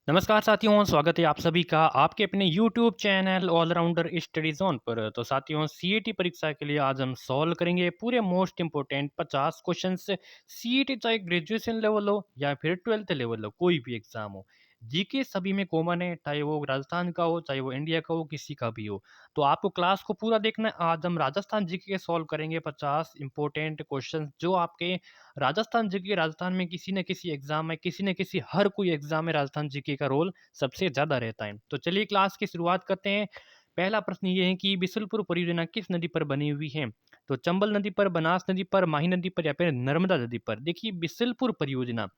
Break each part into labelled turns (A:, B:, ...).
A: नमस्कार साथियों, स्वागत है आप सभी का आपके अपने YouTube channel allrounder study zone पर। तो साथियों, सीईटी परीक्षा के लिए आज हम सॉल्व करेंगे पूरे मोस्ट इंपोर्टेंट 50 क्वेश्चंस। सीईटी चाहे ग्रेजुएशन लेवल हो या फिर 12th लेवल हो, कोई भी एग्जाम हो, जीके सभी में कॉमन है, चाहे वो राजस्थान का हो चाहे वो इंडिया का हो, किसी का भी हो। तो आपको क्लास को पूरा देखना है। आज हम राजस्थान जीके के सॉल्व करेंगे 50 इंपॉर्टेंट क्वेश्चन जो आपके राजस्थान जीके, राजस्थान में किसी न किसी एग्जाम में, किसी न किसी हर कोई एग्जाम में राजस्थान जीके का रोल सबसे ज़्यादा रहता है। तो चलिए क्लास की शुरुआत करते हैं। पहला प्रश्न ये है कि बिशुलपुर परियोजना किस नदी पर बनी हुई है? तो चंबल नदी पर, बनास नदी पर, माही नदी पर या फिर नर्मदा नदी पर। देखिए, बिशुलपुर परियोजना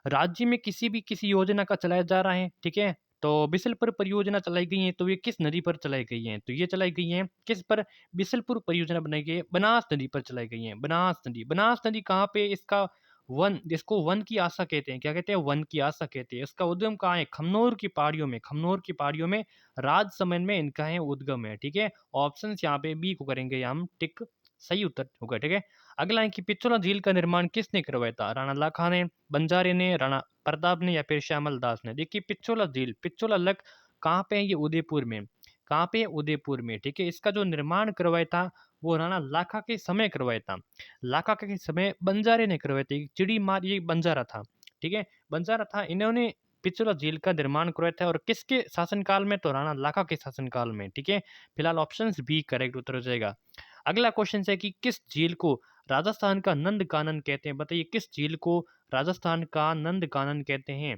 A: राज्य में किसी योजना का चलाया जा रहा है, ठीक है? तो बिशुलपुर परियोजना चलाई गई है, तो ये किस नदी पर चलाई गई है? तो ये चलाई गई है किस पर? बिशुलपुर परियोजना बनाई गई है, बनास नदी पर चलाई गई है। बनास नदी, बनास नदी कहाँ पे? इसका वन, जिसको वन की आशा कहते हैं, क्या कहते हैं? वन की आशा कहते हैं। इसका उद्गम कहाँ है? खमनोर की पहाड़ियों में, खमनोर की पहाड़ियों में राजसमंद में इनका है उद्गम है, ठीक है? ऑप्शन यहाँ पे बी को करेंगे हम टिक, सही उत्तर होगा, ठीक है? अगला है कि पिछोला झील का निर्माण किसने करवाया था? राणा लाखा ने, बंजारे ने, राणा प्रताप ने या फिर श्यामल दास ने। देखिए, पिछोला झील, पिछोला लक कहाँ पे है? ये उदयपुर में। कहाँ पे है? उदयपुर में, ठीक है? इसका जो निर्माण करवाया था वो राणा लाखा के समय करवाया था। लाखा के समय बंजारे ने करवाया था। चिड़ी मार, ये बंजारा था, ठीक है? बंजारा था, इन्होंने पिछोला झील का निर्माण करवाया था। और किसके शासनकाल में? तो राणा लाखा के शासनकाल में, ठीक है? फिलहाल ऑप्शन बी करेक्ट उत्तर हो जाएगा। अगला क्वेश्चन है कि किस झील को राजस्थान का नंद कानन कहते हैं? बताइए, किस झील को राजस्थान का नंद कानन कहते हैं?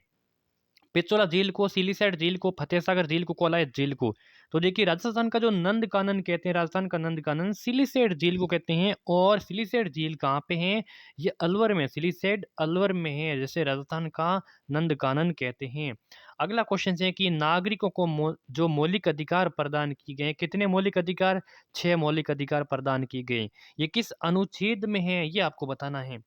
A: पिछोला झील को, सिलीसैट झील को, फतेह सागर झील को, कोलायत झील को। तो देखिए, राजस्थान का जो नंद कानन कहते हैं, राजस्थान का नंद कानन सिलीसैट झील को कहते हैं। और सिलीसैट झील कहाँ पे है? ये अलवर में, सिलीसैट अलवर में है, जैसे राजस्थान का नंद कानन कहते हैं। अगला क्वेश्चन है कि नागरिकों को जो मौलिक अधिकार प्रदान किए गए, कितने मौलिक अधिकार? 6 मौलिक अधिकार प्रदान किए गए। ये किस अनुच्छेद में है, ये आपको बताना है।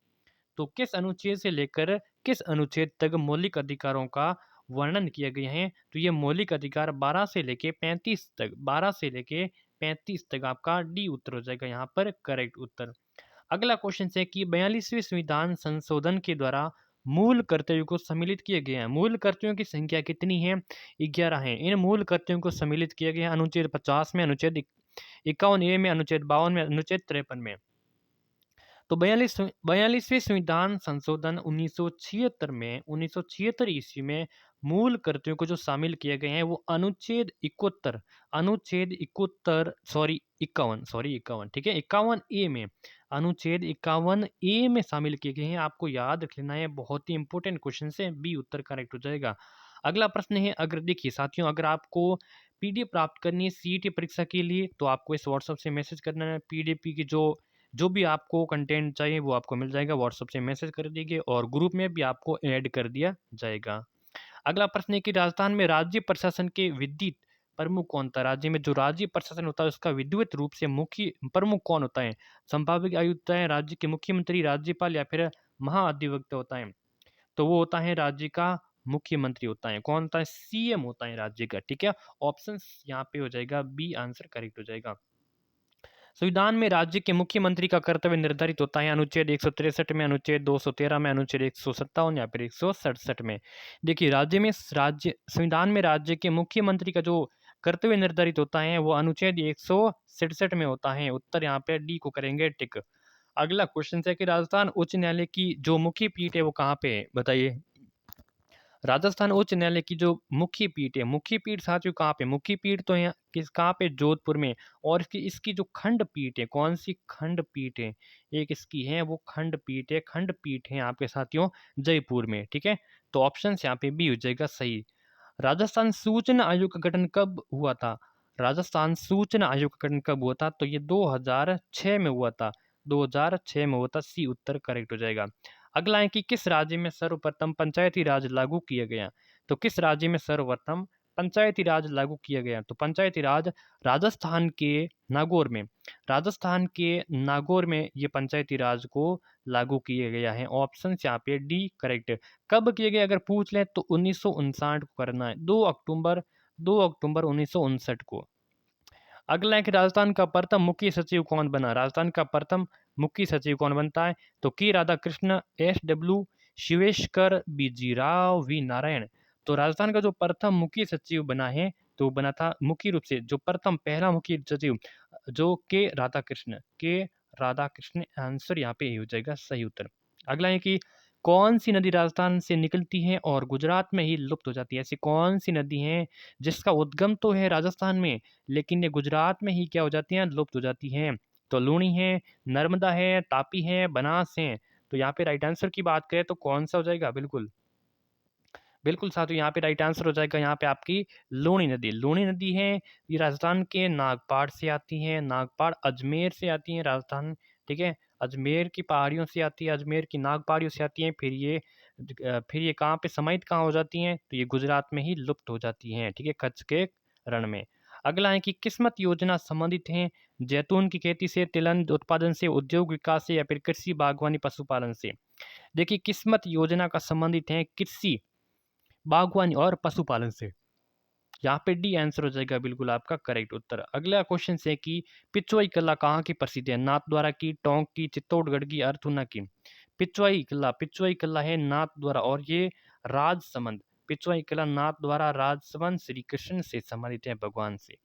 A: तो किस अनुच्छेद से लेकर किस अनुच्छेद तक मौलिक अधिकारों का वर्णन किया गया है? तो ये मौलिक अधिकार 12 से लेके 35 तक, 12 से लेके 35 तक आपका डी उत्तर हो जाएगा यहाँ पर करेक्ट उत्तर। अगला क्वेश्चन है कि 42वें संविधान संशोधन के द्वारा मूल कर्तव्यों को सम्मिलित किया गया है। मूल कर्तव्यों की संख्या कितनी है? 11 है। इन मूल कर्तव्यों को सम्मिलित किया गया है अनुच्छेद 50 में, अनुच्छेद 51 ए में, अनुच्छेद 52 में, अनुच्छेद 53 में। तो 42वें संविधान संशोधन 1976 में, 1976 ईस्वी में मूल कर्तव्यों को जो शामिल किए गए हैं वो अनुच्छेद 71, अनुच्छेद 71 सॉरी 51, सॉरी 51, ठीक है? 51 ए में, अनुच्छेद 51 ए में शामिल किए गए हैं। आपको याद रख लेना है, बहुत ही इंपॉर्टेंट क्वेश्चन से, बी उत्तर करेक्ट हो जाएगा। अगला प्रश्न है, अगर देखिए साथियों, अगर आपको पीडीएफ प्राप्त करनी है सीईटी परीक्षा के लिए, तो आपको इस व्हाट्सएप से मैसेज करना है। पीडीएफ की जो जो भी आपको कंटेंट चाहिए वो आपको मिल जाएगा, व्हाट्सएप से मैसेज कर दीजिए और ग्रुप में भी आपको ऐड कर दिया जाएगा। अगला प्रश्न है कि राजस्थान में राज्य प्रशासन के विद्युत प्रमुख कौन था? राज्य में जो राज्य प्रशासन होता है उसका विद्युत रूप से मुख्य प्रमुख कौन होता है? संभावित आयुक्त होता है, राज्य के मुख्यमंत्री, राज्यपाल या फिर महाधिवक्ता होता है? तो वो होता है राज्य का मुख्यमंत्री होता है। कौन होता है? सीएम होता है राज्य का, ठीक है? ऑप्शन यहाँ पे हो जाएगा बी आंसर करेक्ट हो जाएगा। संविधान में राज्य के मुख्यमंत्री का कर्तव्य निर्धारित होता है अनुच्छेद 163 में, अनुच्छेद 213 में, अनुच्छेद 157 या फिर 167 में। देखिए, राज्य संविधान में राज्य के मुख्यमंत्री का जो कर्तव्य निर्धारित होता है वो अनुच्छेद 167 में होता है। उत्तर यहाँ पे डी को करेंगे टिक। अगला क्वेश्चन है कि राजस्थान उच्च न्यायालय की जो मुख्य पीठ है वो कहाँ पे है? बताइए। राजस्थान उच्च न्यायालय की जो मुख्य पीठ है, मुख्य पीठ साथियों कहाँ पे? मुख्य पीठ तो यहाँ किस, कहाँ पे? जोधपुर में। और इसकी इसकी जो खंड पीठ है, कौन सी खंड पीठ है? एक इसकी है वो खंड पीठ है, खंड पीठ है आपके साथियों जयपुर में, ठीक है? तो ऑप्शन यहाँ पे बी हो जाएगा सही। राजस्थान सूचना आयोग का गठन कब हुआ था? राजस्थान सूचना आयोग का गठन कब हुआ था? तो ये 2006 में हुआ था, 2006 में हुआ था, सी उत्तर करेक्ट हो जाएगा। अगला है कि किस राज्य में सर्वप्रथम पंचायती राज लागू किया गया? तो किस राज्य में सर्वप्रथम पंचायती राज लागू किया गया? तो पंचायती राज राजस्थान के नागौर में, राजस्थान के नागौर में ये पंचायती राज को लागू किया गया है। ऑप्शन यहाँ पे डी करेक्ट। कब किए गए अगर पूछ लें तो 1959 को करना है, 2 अक्टूबर 1959 को। अगला है कि राजस्थान का प्रथम मुख्य सचिव कौन बना? राजस्थान का प्रथम मुख्य सचिव कौन बनता है? तो K Radhakrishna, S W Shiveshkar, BG Rao, V Narayan. तो राजस्थान का जो प्रथम मुख्य सचिव बना है, तो बना था मुख्य रूप से जो प्रथम पहला मुख्य सचिव जो के राधाकृष्ण आंसर यहाँ पे ये हो जाएगा सही उत्तर। अगला है कि कौन सी नदी राजस्थान से निकलती है और गुजरात में ही लुप्त हो जाती है? ऐसी कौन सी नदी है जिसका उद्गम तो है राजस्थान में, लेकिन ये गुजरात में ही क्या हो जाती हैं? लुप्त हो जाती हैं। तो लूणी है, नर्मदा है, तापी है, बनास है। तो यहाँ पे राइट आंसर की बात करें तो कौन सा हो जाएगा? बिल्कुल बिल्कुल साथियों, यहाँ पे राइट आंसर हो जाएगा यहाँ पे आपकी लूणी नदी। लूणी नदी है, ये राजस्थान के नागपाड़ से आती है, नागपाड़ अजमेर से आती है राजस्थान, ठीक है? अजमेर की पहाड़ियों से आती है, अजमेर की नाग पहाड़ियों से आती हैं, फिर ये कहाँ पे समाहित कहाँ हो जाती हैं? तो ये गुजरात में ही लुप्त हो जाती हैं, ठीक है? कच्छ के रण में। अगला है कि किस्मत योजना संबंधित है जैतून की खेती से, तिलहन उत्पादन से, उद्योग विकास से या फिर कृषि, बागवानी, पशुपालन से? देखिए किस्मत योजना का संबंधित है कृषि, बागवानी और पशुपालन से। यहाँ पे डी आंसर हो जाएगा बिल्कुल आपका करेक्ट उत्तर। अगला क्वेश्चन है कि पिछवाई कला कहाँ की प्रसिद्ध है? नाथद्वारा की, टोंक की, चित्तौड़गढ़ की, अर्थूना की? पिछवाई कला है नाथद्वारा और ये राजसमंद। पिछवाई कला नाथद्वारा राजसमंद श्री कृष्ण से संबंधित है, भगवान से।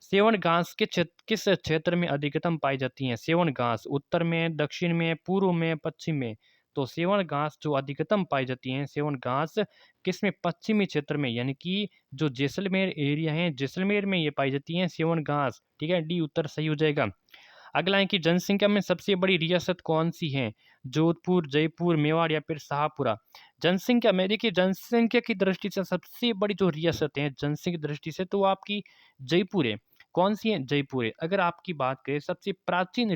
A: सेवन घास किस क्षेत्र में अधिकतम पाई जाती हैं? सेवन घास उत्तर में, दक्षिण में, पूर्व में, पश्चिम में? तो सेवन घास जो अधिकतम पाई जाती हैं, सेवन घास किस में? पश्चिमी क्षेत्र में, यानी कि जो जैसलमेर एरिया है, जैसलमेर में ये पाई जाती हैं सेवन घास, ठीक है? डी उत्तर सही हो जाएगा। अगला है कि जनसंख्या में सबसे बड़ी रियासत कौन सी है? जोधपुर, जयपुर, मेवाड़ या फिर शाहपुरा? जनसंख्या में देखिए, जनसंख्या की दृष्टि से सबसे बड़ी जो रियासत है जनसंख्या की दृष्टि से, तो वो आपकी जयपुर है। कौन सी है? जयपुर है। अगर आपकी बात करें सबसे प्राचीन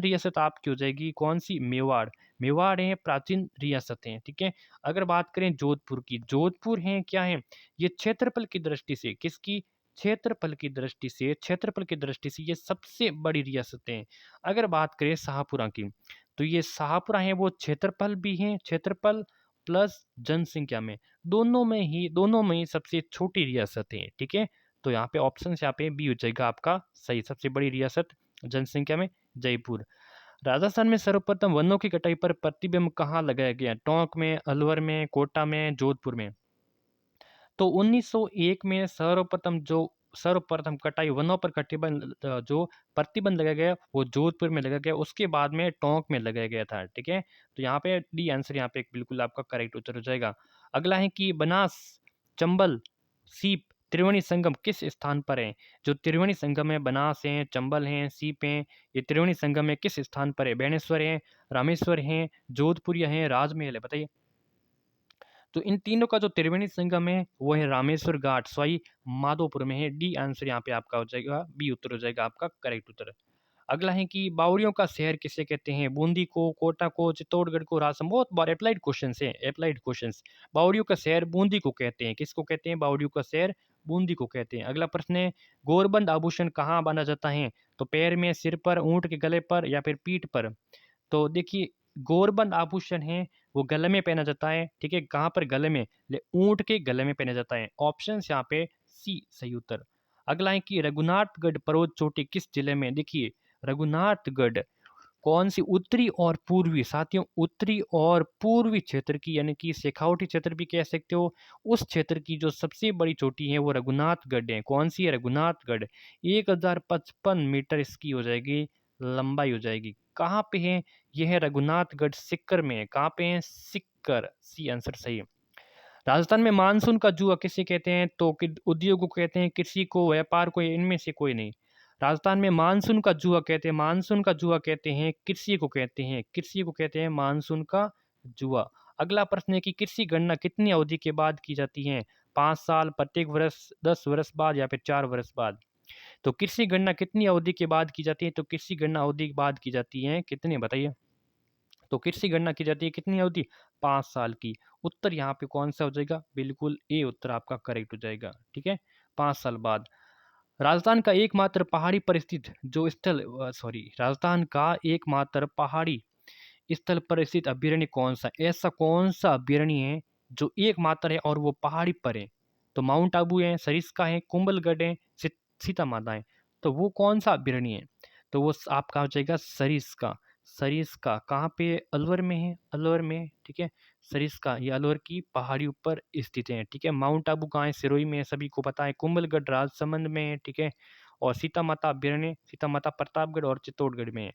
A: रियासत आपकी हो जाएगी कौन सी? मेवाड़। मेवाड़ है प्राचीन रियासत है, ठीक है? अगर बात करें जोधपुर की, जोधपुर है क्या है? ये क्षेत्रफल की दृष्टि से, किसकी? क्षेत्रफल की दृष्टि से ये सबसे बड़ी रियासतें हैं। अगर बात करें शाहपुरा की, तो ये शाहपुरा है वो क्षेत्रफल भी है, क्षेत्रफल प्लस जनसंख्या में, दोनों में ही सबसे छोटी रियासत है, ठीक है? तो यहाँ पे ऑप्शन यहाँ पे बी हो जाएगा आपका सही, सबसे बड़ी रियासत जनसंख्या में जयपुर। राजस्थान में सर्वप्रथम वनों की कटाई पर प्रतिबंध कहाँ लगाया गया? टोंक में, अलवर में, कोटा में, जोधपुर में? तो 1901 में सर्वप्रथम कटाई वनों पर जो प्रतिबंध लगाया गया वो जोधपुर में लगाया गया, उसके बाद में टोंक में लगाया गया था, ठीक है? तो यहाँ पे डी आंसर यहाँ पे बिल्कुल आपका करेक्ट उत्तर हो जाएगा। अगला है कि बनास, चंबल, सीप, त्रिवेणी संगम किस स्थान पर है? जो त्रिवेणी संगम है, बनास है, चंबल है, सीप है, ये त्रिवेणी संगम है किस स्थान पर है? बेणेश्वर है, रामेश्वर है, जोधपुर है, राजमहल है? बताइए। तो इन तीनों का जो त्रिवेणी संगम है वो है रामेश्वर घाट सवाई माधोपुर में है। डी आंसर यहाँ पे आपका हो जाएगा, बी उत्तर हो जाएगा आपका करेक्ट उत्तर। अगला है कि बावड़ियों का शहर किसे कहते हैं? बूंदी को, कोटा को, चित्तौड़गढ़ को, राजसमंद? बहुत बार अप्लाइड क्वेश्चन है, अप्लाइड क्वेश्चन। बावड़ियों का शहर बूंदी को कहते हैं। किसको कहते हैं? बावड़ियों का शहर बूंदी को कहते हैं। अगला प्रश्न है गोरबंद आभूषण कहाँ बांधा जाता है? तो पैर में, सिर पर, ऊंट के गले पर या फिर पीठ पर? तो देखिए गोरबंद आभूषण है वो गले में पहना जाता है, ठीक है? कहाँ पर? गले में, ऊंट के गले में पहना जाता है। ऑप्शन यहाँ पे सी सही उत्तर। अगला है कि रघुनाथगढ़ पर्वत चोटी किस जिले में? देखिए रघुनाथगढ़ कौन सी उत्तरी और पूर्वी, साथियों उत्तरी और पूर्वी क्षेत्र की, यानी कि शेखावटी क्षेत्र भी कह सकते हो, उस क्षेत्र की जो सबसे बड़ी चोटी है वो रघुनाथगढ़ है। कौन सी है? रघुनाथगढ़। 1055 मीटर इसकी हो जाएगी, लंबाई हो जाएगी। कहाँ पे है? यह है रघुनाथगढ़, सिक्कर में है। कहाँ पे है? सिक्कर, सी आंसर सही है। राजस्थान में मानसून का जुआ किसे कहते हैं? तो उद्योग को कहते हैं, कृषि को, व्यापार को, या इनमें से कोई नहीं? राजस्थान में मानसून का जुआ कहते हैं, मानसून का जुआ कहते हैं, कृषि को कहते हैं, कृषि को कहते हैं मानसून का जुआ। अगला प्रश्न है कि कृषि गणना कितनी अवधि के बाद की जाती है? 5 साल, प्रत्येक वर्ष, 10 वर्ष बाद या फिर 4 वर्ष बाद? तो कृषि गणना कितनी अवधि के बाद की जाती है? तो कृषि गणना अवधि के बाद की जाती है कितनी, बताइए? तो कृषि गणना की जाती है कितनी अवधि? 5 साल की। उत्तर यहाँ पे कौन सा हो जाएगा? बिल्कुल ए उत्तर आपका करेक्ट हो जाएगा, ठीक है? 5 साल बाद। राजस्थान का एकमात्र पहाड़ी पर स्थित जो स्थल राजस्थान का एकमात्र पहाड़ी स्थल पर स्थित अभ्यारण्य कौन सा? ऐसा कौन सा अभ्यारण्य है जो एकमात्र है और वो पहाड़ी पर है? तो माउंट आबू है, सरिस्का है, कुंभलगढ़ है, सीता माता है? तो वो कौन सा अभ्यारण्य है? तो वो आपका हो जाएगा सरिस्का। सरिस्का कहाँ पे? अलवर में है, अलवर में, ठीक है? सरिस्का ये अलवर की पहाड़ियों पर स्थित है, ठीक है। माउंट आबू कहाँ है? सिरोही में है, सभी को पता है। कुंभलगढ़ राजसमंद में है, ठीक है। और सीता माता बिरने, सीता माता प्रतापगढ़ और चित्तौड़गढ़ में है।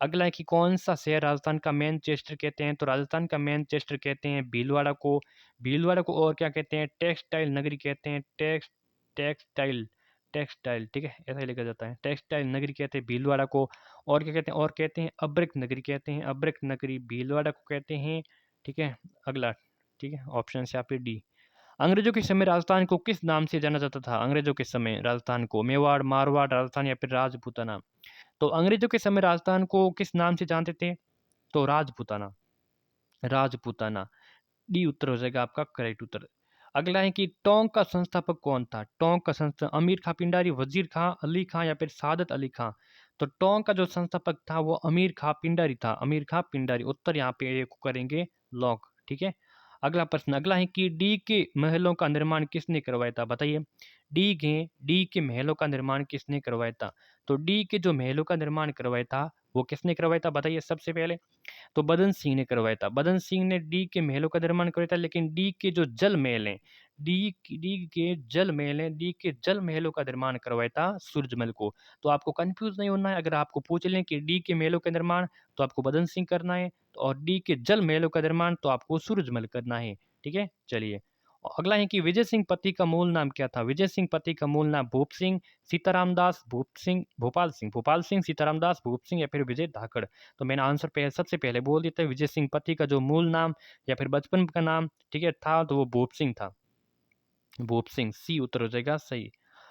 A: अगला है कि कौन सा शहर राजस्थान का मैनचेस्टर कहते हैं? तो राजस्थान का मैनचेस्टर कहते हैं भीलवाड़ा को। भीलवाड़ा को और क्या कहते हैं? टेक्सटाइल नगरी कहते हैं। टेक्सटाइल टेक्सटाइल, ठीक है, ऐसा ही लिखा जाता है। टेक्सटाइल नगरी कहते हैं भीलवाड़ा को। और क्या कहते हैं? और कहते हैं अब्रक नगरी कहते हैं। अब्रक नगरी भीलवाड़ा को कहते हैं, ठीक है। अगला, ठीक है, ऑप्शन यहाँ पे डी। अंग्रेजों के समय राजस्थान को किस नाम से जाना जाता था? अंग्रेजों के समय राजस्थान को मेवाड़, मारवाड़, राजस्थान या फिर राजपूताना। तो अंग्रेजों के समय राजस्थान को किस नाम से जानते थे? तो राजपूताना, राजपूताना। डी उत्तर हो जाएगा आपका करेक्ट उत्तर। अगला है कि टोंक का संस्थापक कौन था? टोंक का संस्थापक अमीर खां पिंडारी, वजीर खां, अली खां या फिर सादत अली खां। तो टोंक का जो संस्थापक था वो अमीर खां पिंडारी था। अमीर खां पिंडारी उत्तर यहाँ पे ये करेंगे लॉक, ठीक है। अगला प्रश्न, अगला है कि डी के महलों का निर्माण किसने करवाया था? बताइए। डी के महलों का निर्माण किसने करवाया था? तो डी के जो महलों का निर्माण करवाया था वो किसने करवाया था? बताइए सबसे पहले। तो बदन सिंह ने करवाया था। बदन सिंह ने डी के महलों का निर्माण करवाया था, लेकिन डी के जो जल महल हैं, डी के जल महलों का निर्माण करवाया था सूरजमल को। तो आपको कंफ्यूज नहीं होना है। अगर आपको पूछ लें कि डी के महलों का निर्माण, तो आपको बदन सिंह करना है, और डी के जल महलों का निर्माण तो आपको सूरजमल करना है, ठीक है। चलिए, अगला है कि विजय सिंह पति का मूल नाम क्या था? विजय सिंह पति का मूल नाम भूप सिंह, सीताराम दास, भोपाल सिंह, सीताराम दास, भूप सिंह या फिर विजय धाकड़। तो मैंने आंसर पहले सबसे पहले बोल दिया था, विजय सिंह पति का जो मूल नाम या फिर बचपन का नाम, ठीक है, था, तो वो भूप सिंह था। भूप सिंह, सी उत्तर हो जाएगा सही।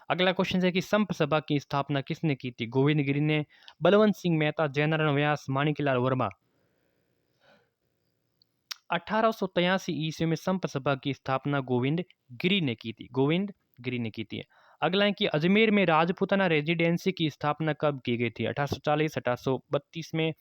A: अगला क्वेश्चन है कि संप सभा की स्थापना किसने की थी? गोविंद गिरी ने, बलवंत सिंह मेहता, जयनारायण व्यास, माणिकलाल वर्मा। 1883 ईस्वी में संप सभा की स्थापना गोविंद गिरी ने की थी। गोविंद गिरी ने की थी। अगला है कि अजमेर में राजपूताना रेजिडेंसी की स्थापना कब की गई थी? 1840, 1832 में,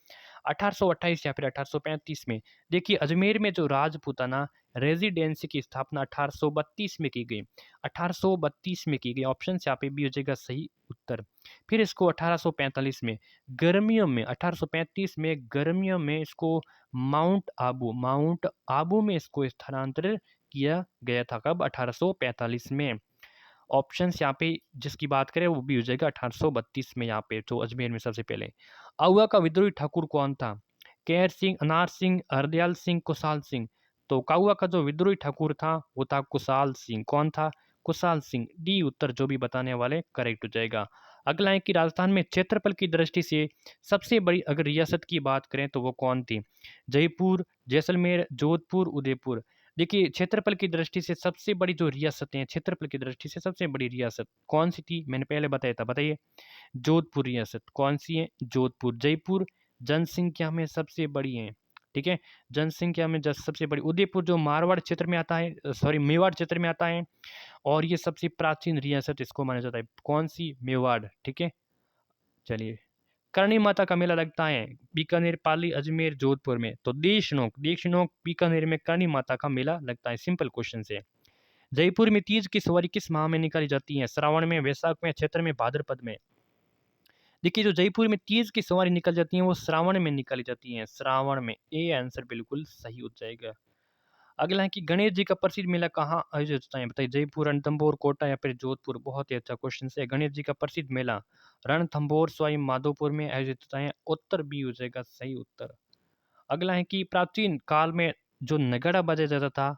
A: 1828 या फिर 1835 में। देखिए, अजमेर में जो राजपूताना रेजिडेंसी की स्थापना 1832 में की गई। 1832 में की गई, ऑप्शन यहाँ पे भी हो जाएगा सही उत्तर। फिर इसको 1845 में गर्मियों में, 1835 में गर्मियों में इसको माउंट आबू में इसको स्थानांतरित किया गया था। कब? 1845 में। ऑप्शंस यहाँ पे जिसकी बात करें वो भी हो जाएगा 1832 में, यहाँ पे जो अजमेर में सबसे पहले। आउवा का विद्रोही ठाकुर कौन था? केहर सिंह, अनार सिंह, हरदयाल सिंह, कुशाल सिंह। तो काउआ का जो विद्रोही ठाकुर था वो था कुशाल सिंह। कौन था? कुशाल सिंह। डी उत्तर जो भी बताने वाले करेक्ट हो जाएगा। अगला है कि राजस्थान में क्षेत्रफल की दृष्टि से सबसे बड़ी अगर रियासत की बात करें तो वो कौन थी? जयपुर, जैसलमेर, जोधपुर, उदयपुर। देखिए, क्षेत्रफल की दृष्टि से सबसे बड़ी जो रियासतें हैं, क्षेत्रफल की दृष्टि से सबसे बड़ी रियासत कौन सी थी? मैंने पहले बताया था, बताइए। जोधपुर रियासत। कौन सी है? जोधपुर। जयपुर जनसंख्या में सबसे बड़ी है, ठीक है, जनसंख्या में सबसे बड़ी। उदयपुर जो मारवाड़ क्षेत्र में आता है, सॉरी मेवाड़ क्षेत्र में आता है, और ये सबसे प्राचीन रियासत इसको माना जाता है। कौन सी? मेवाड़, ठीक है। चलिए, करणी माता का मेला लगता है बीकानेर, पाली, अजमेर, जोधपुर में। तो देशनोक बीकानेर में करणी माता का मेला लगता है। सिंपल क्वेश्चन से। जयपुर में तीज की सवारी किस माह में निकाली जाती है? श्रावण में, वैशाख में, चैत्र में, भाद्रपद में। देखिए, जो जयपुर में तीज की सवारी निकल जाती है वो श्रावण में निकाली जाती है। श्रावण में, ए आंसर बिल्कुल सही हो जाएगा। अगला है कि गणेश जी का प्रसिद्ध मेला कहाँ आयोजित होता है? बताइए। जयपुर, रणथंभौर, कोटा या फिर जोधपुर। बहुत ही अच्छा क्वेश्चन है। गणेश जी का प्रसिद्ध मेला रणथंभौर सवाई माधोपुर में आयोजित होता है। उत्तर बी हो जाएगा सही उत्तर। अगला है कि प्राचीन काल में जो नगाड़ा बजाया जाता था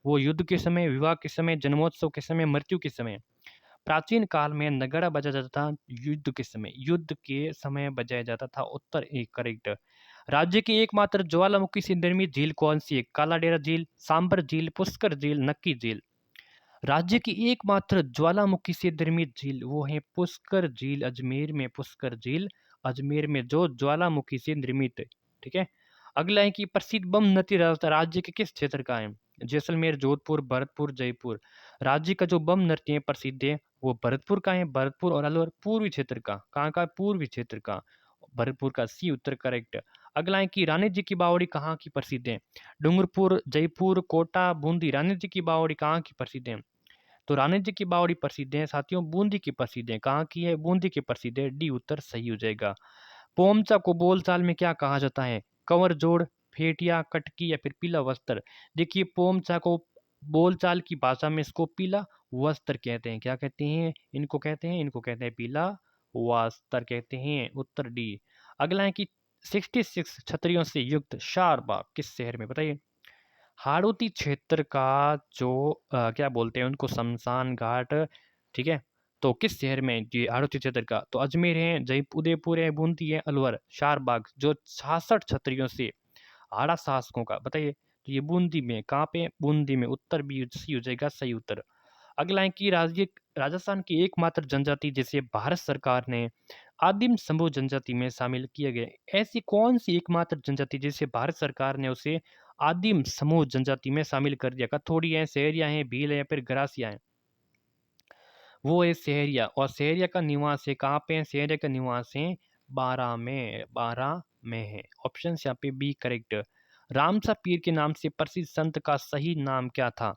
A: वो युद्ध के समय, विवाह के समय, जन्मोत्सव के समय, मृत्यु के समय। प्राचीन काल में नगाड़ा बजाया जाता था युद्ध के समय बजाया जाता था। उत्तर एक करेक्ट। राज्य की एकमात्र ज्वालामुखी से निर्मित झील कौन सी है? काला डेरा झील, सांबर झील, पुष्कर झील, नक्की झील। राज्य की एकमात्र ज्वालामुखी से निर्मित झील वो है पुष्कर झील। अजमेर में पुष्कर झील, अजमेर में जो ज्वालामुखी से निर्मित है, ठीक है। अगला है कि प्रसिद्ध बम नृत्य राज्य के किस क्षेत्र का है? जैसलमेर, जोधपुर, भरतपुर, जयपुर। राज्य का जो बम नृत्य है प्रसिद्ध है वो भरतपुर का है। भरतपुर और अलवर पूर्वी क्षेत्र का। कहाँ का? पूर्वी क्षेत्र का। भरतपुर का, सी उत्तर करेक्ट। अगला है कि रानी जी की बावड़ी कहाँ की प्रसिद्ध है? डूंगरपुर, जयपुर, कोटा, बूंदी। रानी जी की बावड़ी कहाँ की प्रसिद्ध है? तो रानी जी की बावड़ी प्रसिद्ध है साथियों, बूंदी की प्रसिद्ध है। कहाँ की है? बूंदी की प्रसिद्ध है। डी उत्तर सही हो जाएगा। पोमचा को बोलचाल में क्या कहा जाता है? कंवर जोड़, फेटिया, कटकी या फिर पीला वस्त्र। देखिए पोमचा को बोलचाल की भाषा में इसको पीला वस्त्र कहते हैं। क्या कहते हैं? इनको कहते हैं पीला वस्त्र कहते हैं। उत्तर डी। अगला है कि 66 छतरियों से युक्त शारबाग किस शहर में? बताइए। हाड़ौती क्षेत्र का जो क्या बोलते हैं उनको, शमशान घाट, ठीक है। तो किस शहर में ये हाड़ौती क्षेत्र का? तो अजमेर है, जय उदयपुर है, बूंदी है, अलवर। शारबाग जो 66 छतरियों से आड़ा शासकों का, बताइए। तो ये बूंदी में, कहाँ पे? बूंदी में। उत्तर बी सी हो जाएगा सही उत्तर। अगला है कि राज्य राजस्थान की एकमात्र जनजाति जिसे भारत सरकार ने आदिम समूह जनजाति में शामिल किया गया, ऐसी कौन सी एकमात्र जनजाति जिसे भारत सरकार ने उसे आदिम समूह जनजाति में शामिल कर दिया? का थोड़ी है, सहरिया है, भील है या फिर गरासिया है? वो है सहरिया। और सहरिया का निवास है कहाँ पे है? सहरिया का निवास है बारां में। बारां में है। ऑप्शन यहाँ पे बी करेक्ट। रामसा पीर के नाम से प्रसिद्ध संत का सही नाम क्या था?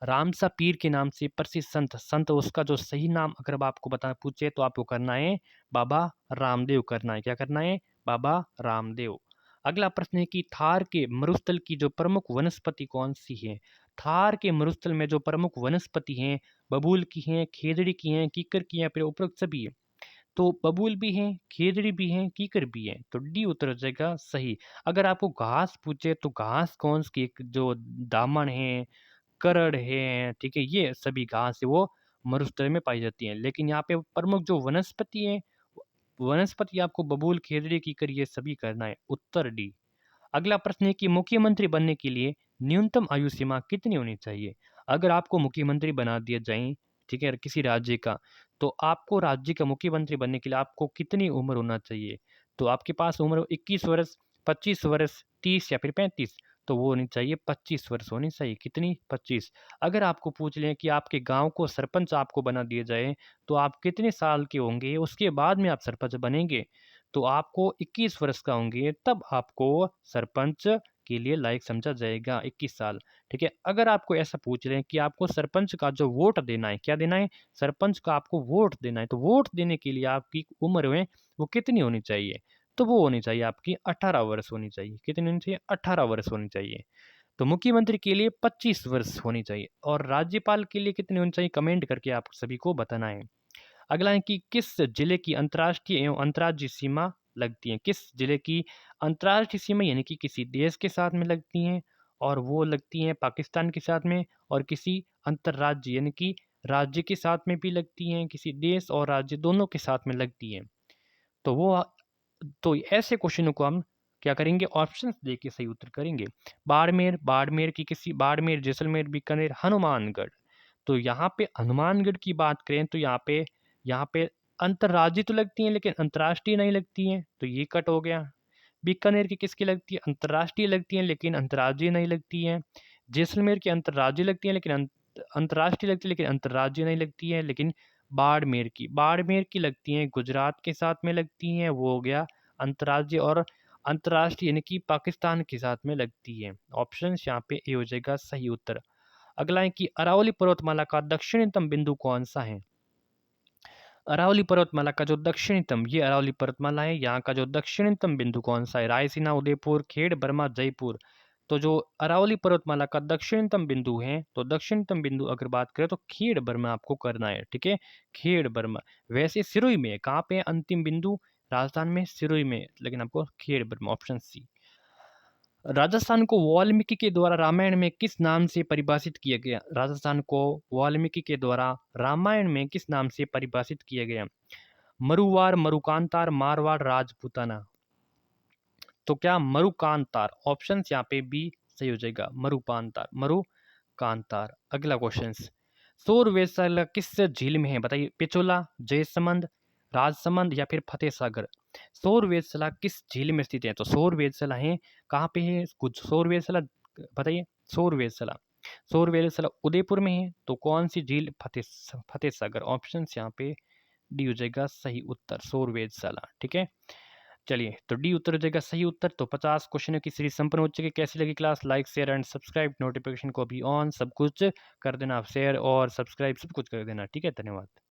A: रामसा पीर के नाम से प्रसिद्ध संत उसका जो सही नाम अगर अब आपको बता पूछे तो आपको करना है बाबा रामदेव करना है। क्या करना है? बाबा रामदेव। अगला प्रश्न है कि थार के मरुस्थल की जो प्रमुख वनस्पति कौन सी है? थार के मरुस्थल में जो प्रमुख वनस्पति हैं, बबूल की हैं, खेजड़ी की हैं, कीकर की हैं, फिर उपरोक्त सभी है। तो बबूल भी हैं, खेजड़ी भी हैं, कीकर भी हैं। तो डी उत्तर हो जाएगा सही। अगर आपको घास पूछे तो घास कौन सी? जो दामन है, करड़ है, ठीक है, ये सभी घास है वो मरुस्थल में पाई जाती हैं। लेकिन यहाँ पे प्रमुख जो वनस्पति है, वनस्पति आपको बबूल, खेजड़ी, कीकर ये सभी करना है। उत्तर डी। अगला प्रश्न है कि मुख्यमंत्री बनने के लिए न्यूनतम आयु सीमा कितनी होनी चाहिए? अगर आपको मुख्यमंत्री बना दिया जाए, ठीक है, किसी राज्य का, तो आपको राज्य का मुख्यमंत्री बनने के लिए आपको कितनी उम्र होना चाहिए? तो आपके पास उम्र 21 वर्ष, 25 वर्ष, 30 या फिर 35। तो वो होनी चाहिए 25 वर्ष होनी चाहिए। कितनी? 25। अगर आपको पूछ लें कि आपके गांव को सरपंच आपको बना दिया जाए तो आप कितने साल के होंगे उसके बाद में आप सरपंच बनेंगे? तो आपको 21 वर्ष का होंगे तब आपको सरपंच के लिए लायक समझा जाएगा। 21 साल, ठीक है। अगर आपको ऐसा पूछ रहे हैं कि आपको सरपंच का जो वोट देना है, क्या देना है? सरपंच का आपको वोट देना है, तो वोट देने के लिए आपकी उम्र में वो कितनी होनी चाहिए? तो वो होनी चाहिए आपकी 18 वर्ष होनी चाहिए। कितनी होनी चाहिए? 18 वर्ष होनी चाहिए। तो मुख्यमंत्री के लिए 25 वर्ष होनी चाहिए। और राज्यपाल के लिए कितनी होनी चाहिए? कमेंट करके आप सभी को बताना है। अगला है कि किस जिले की अंतर्राष्ट्रीय एवं अंतर्राज्यीय सीमा लगती है? किस जिले की अंतर्राष्ट्रीय सीमा यानी कि किसी देश के साथ में लगती हैं, और वो लगती हैं पाकिस्तान के साथ में, और किसी अंतर्राज्य यानी कि राज्य के साथ में भी लगती हैं, किसी देश और राज्य दोनों के साथ में लगती हैं। तो वो तो ऐसे क्वेश्चनों को हम क्या करेंगे? ऑप्शंस दे के सही उत्तर करेंगे। बाड़मेर, बाड़मेर की किसी, बाड़मेर, जैसलमेर, बीकानेर, हनुमानगढ़। तो यहाँ पे हनुमानगढ़ की बात करें तो यहाँ पे अंतर्राज्यीय तो लगती हैं लेकिन अंतर्राष्ट्रीय नहीं लगती हैं, तो ये कट हो गया। बीकानेर की किसकी लगती है? अंतर्राष्ट्रीय लगती हैं लेकिन अंतर्राज्यीय नहीं लगती हैं। जैसलमेर की अंतर्राज्यीय लगती हैं लेकिन अंतर्राष्ट्रीय लगती है लेकिन अंतर्राज्यीय नहीं लगती है। लेकिन बाड़मेर की लगती हैं, गुजरात के साथ में लगती हैं, वो हो गया अंतर्राज्यीय। और अंतर्राष्ट्रीय यानी कि पाकिस्तान के साथ में लगती है। ऑप्शन यहाँ पे ए हो जाएगा सही उत्तर। अगला है कि अरावली पर्वतमाला का दक्षिणतम बिंदु कौन सा है? अरावली पर्वतमाला का जो दक्षिणतम, ये अरावली पर्वतमाला है, यहाँ का जो दक्षिणतम बिंदु कौन सा है? रायसीना, उदयपुर, खेड़ बर्मा, जयपुर। तो जो अरावली पर्वतमाला का दक्षिणतम बिंदु है, तो दक्षिणतम बिंदु अगर बात करें तो खेड़ बर्मा आपको करना है, ठीक है। खेड़ बर्मा। वैसे सिरोही में है, कहाँ पे है अंतिम बिंदु? राजस्थान में सिरोही में, लेकिन आपको Khed Burma. Option C. Rajasthan को वाल्मीकि के द्वारा रामायण में किस नाम से परिभाषित किया गया? राजस्थान को वाल्मीकि के द्वारा रामायण में किस नाम से परिभाषित किया गया? मरुवार, मरुकांतार, मारवाड़, राजपूताना। तो क्या मरुकांतार? ऑप्शन यहाँ पे बी सही हो जाएगा। मरुकांतार, मरुकांतार। अगला क्वेश्चन, सौर वेधशाला किस झील में है? बताइए। पिछोला, जयसमंद, राजसमंद या फिर फतेह सागर। सौर वेधशाला किस झील में स्थित है? तो सौर वेधशाला है कहाँ पे है? कुछ सौर वेधशाला बताइए। सौर वेधशाला उदयपुर में है। तो कौन सी झील? फतेह सागर। ऑप्शन यहाँ पे डी हो जाएगा सही उत्तर, सौर वेधशाला, ठीक है। चलिए, तो डी उत्तर हो जाएगा सही उत्तर। तो 50 क्वेश्चनों की सीरीज संपन्न हो चुकी है। कैसी लगी class? Like, share and subscribe, notification को भी ऑन सब कुछ कर देना, आप शेयर और सब्सक्राइब सब कुछ कर देना, ठीक है। धन्यवाद।